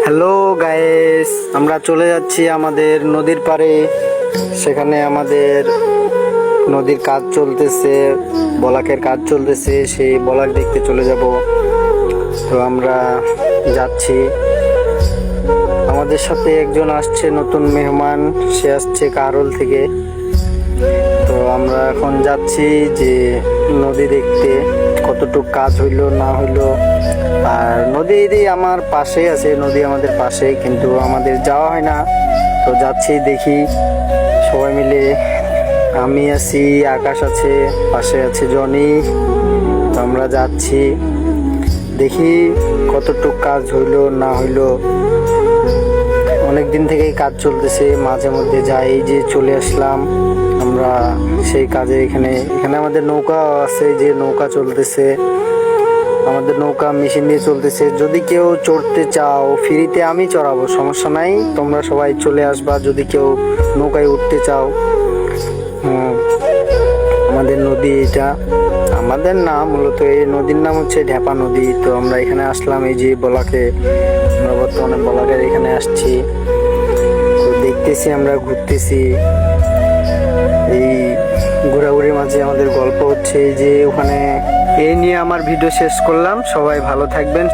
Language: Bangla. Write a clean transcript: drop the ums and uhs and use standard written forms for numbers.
হ্যালো গাইস, আমরা চলে যাচ্ছি আমাদের নদীর পাড়ে। সেখানে আমাদের নদীর কাজ চলতেছে, বলাকের কাজ চলতেছে, সেই বলাক দেখতে চলে যাব। তো আমরা যাচ্ছি, আমাদের সাথে একজন আসছে নতুন মেহমান, সে আসছে কারল থেকে। তো আমরা এখন যাচ্ছি যে নদী দেখতে কতটুকু কাজ হইলো না হইলো। আর নদী আমার পাশে আছে, নদী আমাদের পাশে, কিন্তু আমাদের যাওয়া হয় না। তো যাচ্ছি, দেখি সবাই মিলে। আমি আছি, আকাশ আছে, পাশে আছে জনি। তো আমরা যাচ্ছি, দেখি কতটুকু কাজ হইলো না হইলো। অনেক দিন থেকেই কাজ চলতেছে, মাঝে মধ্যে যাই, যে চলে আসলাম আমরা সেই কাজে। এখানে আমাদের নৌকা আছে, যে নৌকা চলতেছে, আমাদের নৌকা মেশিন দিয়ে চলতেছে। যদি কেউ চড়তে চাও ফ্রিতে আমি চড়াবো, সমস্যা নাই, তোমরা সবাই চলে আসবা যদি কেউ নৌকায় উঠতে চাও। আমাদের নদী এটা, আমাদের নাম মূলত এই নদীর নাম হচ্ছে ঢেপা নদী। তো আমরা এখানে আসলাম, এই যে বলাকে, আমরা বর্তমানে বলাকের এখানে আসছি। তো দেখতেছি, আমরা ঘুরতেছি, এই ঘোরাঘুরির মাঝে আমাদের গল্প হচ্ছে। এই যে ওখানে, এই নিয়ে আমার ভিডিও শেষ করলাম। সবাই ভালো থাকবেন।